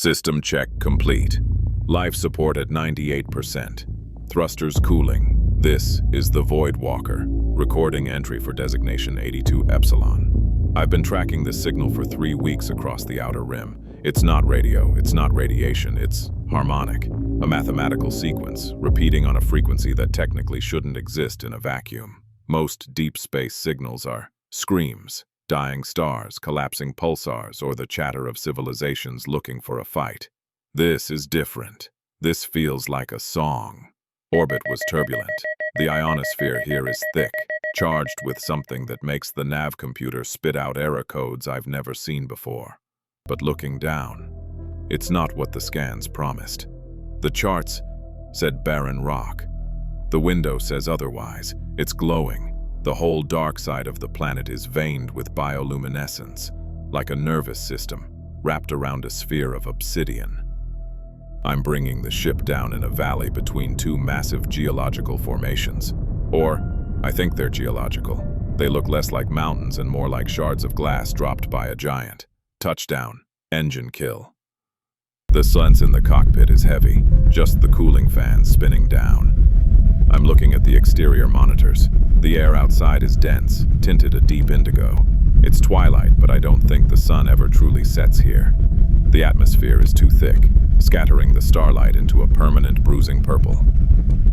System check complete. Life support at 98%. Thrusters cooling. This is the Void Walker. Recording entry for designation 82 Epsilon. I've been tracking this signal for 3 weeks across the outer rim. It's not radio, it's not radiation, it's harmonic. A mathematical sequence, repeating on a frequency that technically shouldn't exist in a vacuum. Most deep space signals are screams, dying stars, collapsing pulsars, or the chatter of civilizations looking for a fight. This is different. This feels like a song. Orbit was turbulent. The ionosphere here is thick, charged with something that makes the nav computer spit out error codes I've never seen before. But looking down, it's not what the scans promised. The charts said barren rock. The window says otherwise. It's glowing. The whole dark side of the planet is veined with bioluminescence, like a nervous system wrapped around a sphere of obsidian. I'm bringing the ship down in a valley between two massive geological formations. Or, I think they're geological. They look less like mountains and more like shards of glass dropped by a giant. Touchdown. Engine kill. The sense in the cockpit is heavy, just the cooling fans spinning down. I'm looking at the exterior monitors. The air outside is dense, tinted a deep indigo. It's twilight, but I don't think the sun ever truly sets here. The atmosphere is too thick, scattering the starlight into a permanent bruising purple.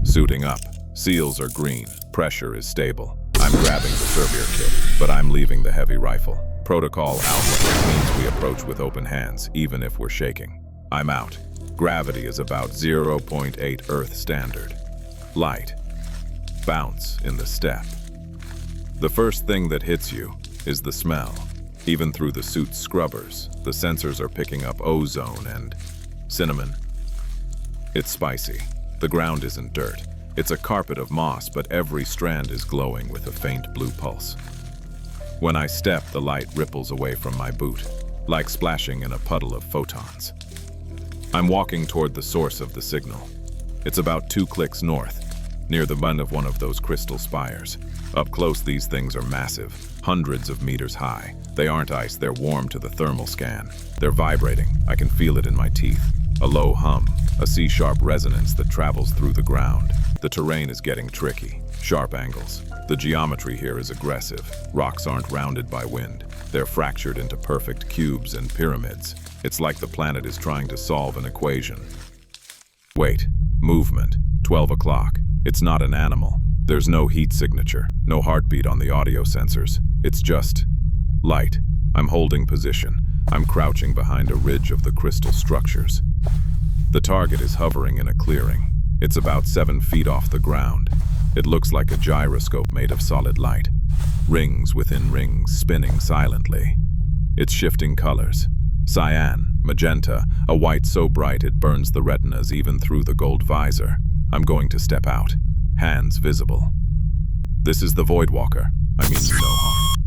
Suiting up. Seals are green. Pressure is stable. I'm grabbing the Surveyor kit, but I'm leaving the heavy rifle. Protocol Alpha means we approach with open hands, even if we're shaking. I'm out. Gravity is about 0.8 Earth standard. Light. Bounce in the step. The first thing that hits you is the smell. Even through the suit's scrubbers, the sensors are picking up ozone and cinnamon. It's spicy. The ground isn't dirt. It's a carpet of moss, but every strand is glowing with a faint blue pulse. When I step, the light ripples away from my boot, like splashing in a puddle of photons. I'm walking toward the source of the signal. It's about 2 clicks north, near the bend of one of those crystal spires. Up close, these things are massive, hundreds of meters high. They aren't ice, they're warm to the thermal scan. They're vibrating, I can feel it in my teeth. A low hum, a C-sharp resonance that travels through the ground. The terrain is getting tricky, sharp angles. The geometry here is aggressive. Rocks aren't rounded by wind. They're fractured into perfect cubes and pyramids. It's like the planet is trying to solve an equation. Wait, movement, 12 o'clock. It's not an animal. There's no heat signature, no heartbeat on the audio sensors. It's just light. I'm holding position. I'm crouching behind a ridge of the crystal structures. The target is hovering in a clearing. It's about 7 feet off the ground. It looks like a gyroscope made of solid light. Rings within rings, spinning silently. It's shifting colors. Cyan, magenta, a white so bright it burns the retinas even through the gold visor. I'm going to step out. Hands visible. This is the Void Walker. I mean no harm.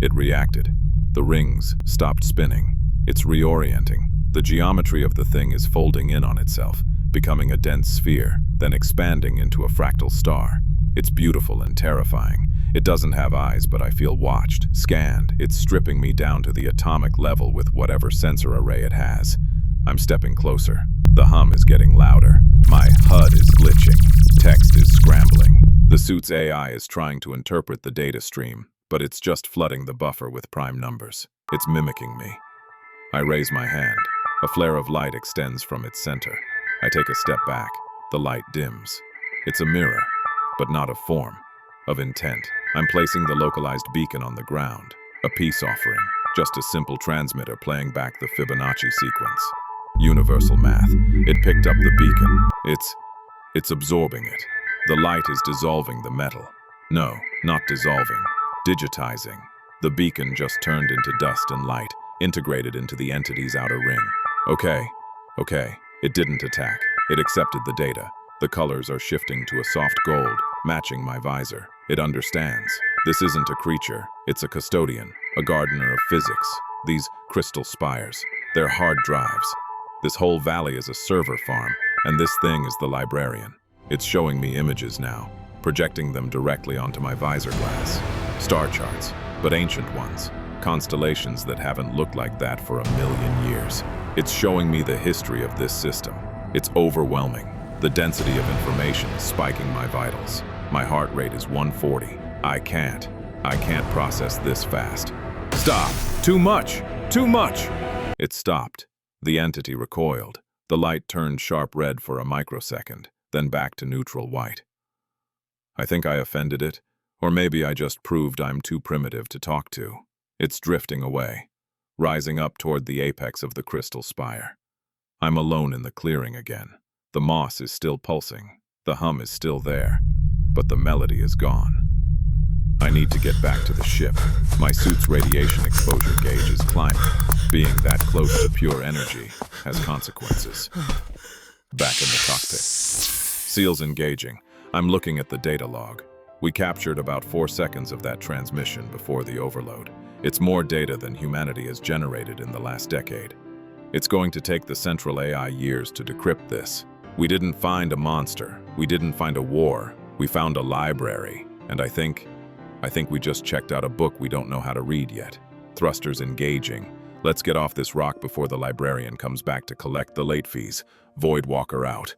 It reacted. The rings stopped spinning. It's reorienting. The geometry of the thing is folding in on itself, becoming a dense sphere, then expanding into a fractal star. It's beautiful and terrifying. It doesn't have eyes, but I feel watched, scanned. It's stripping me down to the atomic level with whatever sensor array it has. I'm stepping closer. The hum is getting louder. My HUD is glitching. Text is scrambling. The suit's AI is trying to interpret the data stream, but it's just flooding the buffer with prime numbers. It's mimicking me. I raise my hand. A flare of light extends from its center. I take a step back. The light dims. It's a mirror, but not of form, of intent. I'm placing the localized beacon on the ground. A peace offering, just a simple transmitter playing back the Fibonacci sequence. Universal math. It picked up the beacon. It's absorbing it. The light is dissolving the metal. No, not dissolving. Digitizing. The beacon just turned into dust and light, integrated into the entity's outer ring. Okay. It didn't attack. It accepted the data. The colors are shifting to a soft gold, matching my visor. It understands. This isn't a creature. It's a custodian, a gardener of physics. These crystal spires, they're hard drives. This whole valley is a server farm, and this thing is the librarian. It's showing me images now, projecting them directly onto my visor glass. Star charts, but ancient ones. Constellations that haven't looked like that for a million years. It's showing me the history of this system. It's overwhelming. The density of information is spiking my vitals. My heart rate is 140. I can't process this fast. Stop! Too much! Too much! It stopped. The entity recoiled. The light turned sharp red for a microsecond, then back to neutral white. I think I offended it, or maybe I just proved I'm too primitive to talk to. It's drifting away, rising up toward the apex of the crystal spire. I'm alone in the clearing again. The moss is still pulsing, the hum is still there, but the melody is gone. I need to get back to the ship. My suit's radiation exposure gauge is climbing. Being that close to pure energy has consequences. Back in the cockpit. Seals engaging. I'm looking at the data log. We captured about 4 seconds of that transmission before the overload. It's more data than humanity has generated in the last decade. It's going to take the central AI years to decrypt this. We didn't find a monster. We didn't find a war. We found a library. And I think we just checked out a book we don't know how to read yet. Thrusters engaging. Let's get off this rock before the librarian comes back to collect the late fees. Voidwalker out.